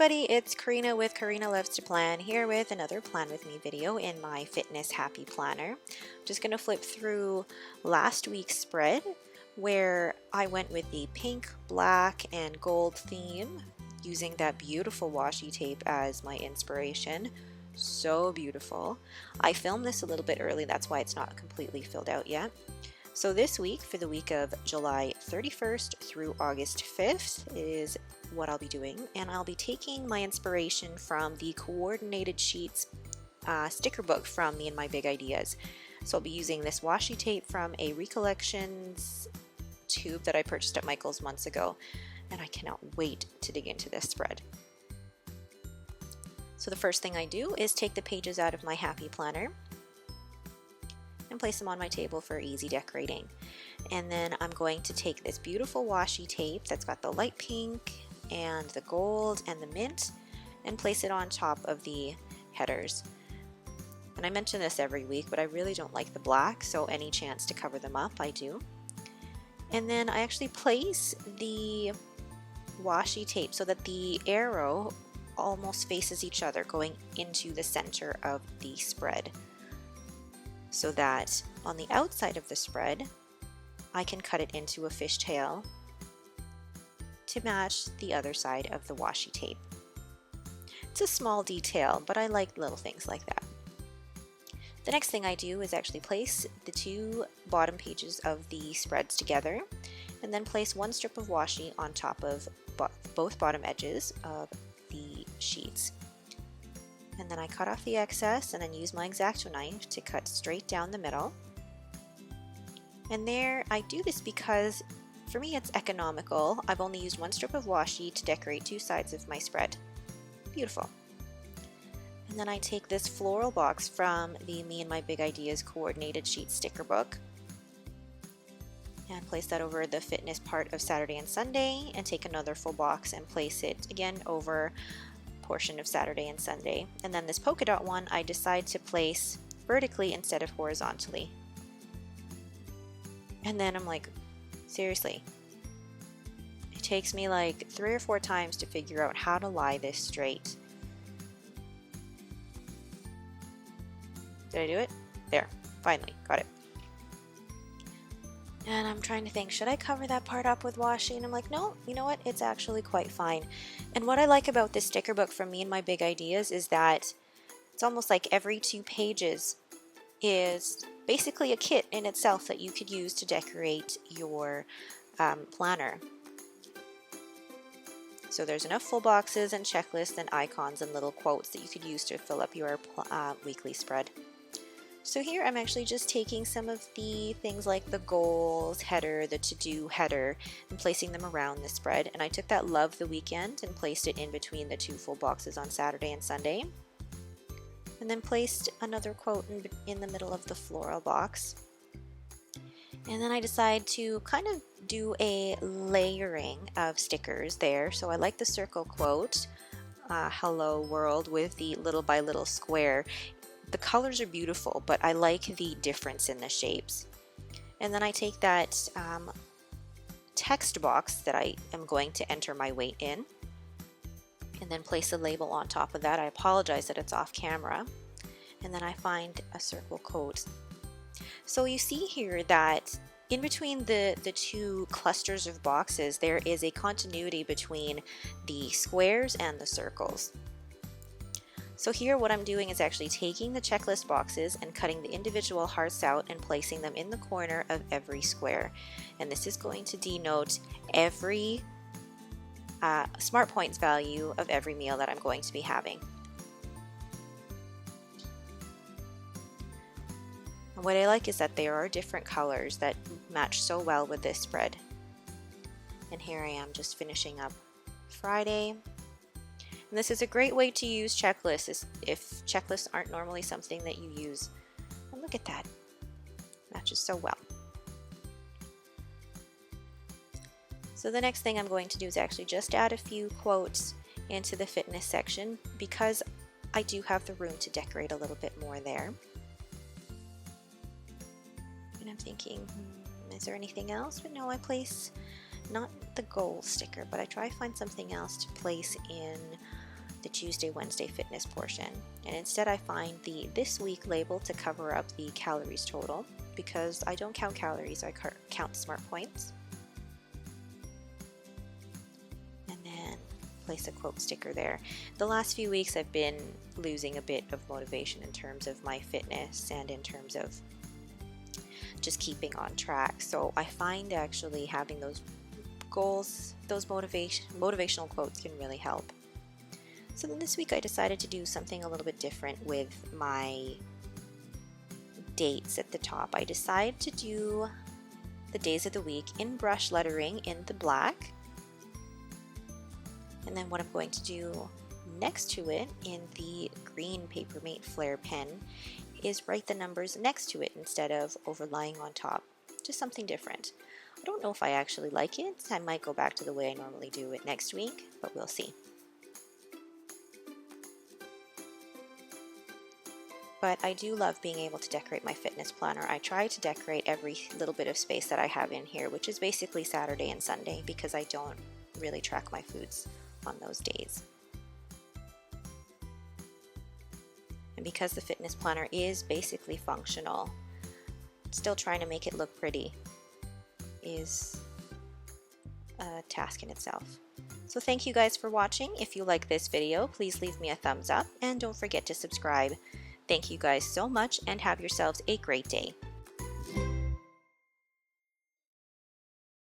everybody, it's Karina with Karina Loves to Plan here with another Plan With Me video in my Fitness Happy Planner. I'm just going to flip through last week's spread where I went with the pink, black, and gold theme using that beautiful washi tape as my inspiration. So beautiful. I filmed this a little bit early, that's why it's not completely filled out yet. So this week, for the week of July 31st through August 5th, is what I'll be doing, and I'll be taking my inspiration from the Coordinated Sheets sticker book from Me and My Big Ideas. So I'll be using this washi tape from a Recollections tube that I purchased at Michael's months ago, and I cannot wait to dig into this spread. So the first thing I do is take the pages out of my Happy Planner and place them on my table for easy decorating. And then I'm going to take this beautiful washi tape that's got the light pink and the gold and the mint and place it on top of the headers. And I mention this every week, but I really don't like the black, so any chance to cover them up, I do. And then I actually place the washi tape so that the arrow almost faces each other, going into the center of the spread, so that on the outside of the spread I can cut it into a fishtail to match the other side of the washi tape. It's a small detail, but I like little things like that. The next thing I do is actually place the two bottom pages of the spreads together and then place one strip of washi on top of both bottom edges of the sheets. And then I cut off the excess and then use my X-Acto knife to cut straight down the middle. And there, I do this because for me it's economical. I've only used one strip of washi to decorate two sides of my spread. Beautiful. And then I take this floral box from the Me and My Big Ideas Coordinated Sheet sticker book and place that over the fitness part of Saturday and Sunday, and take another full box and place it again over portion of Saturday and Sunday. And then this polka dot one I decide to place vertically instead of horizontally. And then I'm like, seriously, it takes me like 3 or 4 times to figure out how to lie this straight. Did I do it? There, finally, got it. And I'm trying to think, should I cover that part up with washi? And I'm like, no, you know what? It's actually quite fine. And what I like about this sticker book from Me and My Big Ideas is that it's almost like every 2 pages is basically a kit in itself that you could use to decorate your planner. So there's enough full boxes and checklists and icons and little quotes that you could use to fill up your weekly spread. So here I'm actually just taking some of the things like the goals header, the to-do header, and placing them around the spread. And I took that Love the Weekend and placed it in between the 2 full boxes on Saturday and Sunday. And then placed another quote in the middle of the floral box. And then I decide to kind of do a layering of stickers there. So I like the circle quote, hello world, with the little by little square. The colors are beautiful, but I like the difference in the shapes. And then I take that text box that I am going to enter my weight in, and then place a label on top of that. I apologize that it's off camera. And then I find a circle quote. So you see here that in between the 2 clusters of boxes, there is a continuity between the squares and the circles. So here what I'm doing is actually taking the checklist boxes and cutting the individual hearts out and placing them in the corner of every square. And this is going to denote every Smart Points value of every meal that I'm going to be having. And what I like is that there are different colors that match so well with this spread. And here I am just finishing up Friday. And this is a great way to use checklists if checklists aren't normally something that you use. And look at that, matches so well. So the next thing I'm going to do is actually just add a few quotes into the fitness section because I do have the room to decorate a little bit more there. And I'm thinking, is there anything else? But no, I place not the goal sticker, but I try to find something else to place in the Tuesday, Wednesday fitness portion. And instead I find the this week label to cover up the calories total, because I don't count calories, I count smart points. And then place a quote sticker there. The last few weeks I've been losing a bit of motivation in terms of my fitness and in terms of just keeping on track. So I find actually having those goals, those motivational quotes can really help. So then this week I decided to do something a little bit different with my dates at the top. I decided to do the days of the week in brush lettering in the black. And then what I'm going to do next to it in the green Papermate Flair pen is write the numbers next to it instead of overlying on top. Just something different. I don't know if I actually like it. I might go back to the way I normally do it next week, but we'll see. But I do love being able to decorate my fitness planner. I try to decorate every little bit of space that I have in here, which is basically Saturday and Sunday, because I don't really track my foods on those days. And because the fitness planner is basically functional, still trying to make it look pretty is a task in itself. So thank you guys for watching. If you like this video, please leave me a thumbs up and don't forget to subscribe. Thank you guys so much and have yourselves a great day.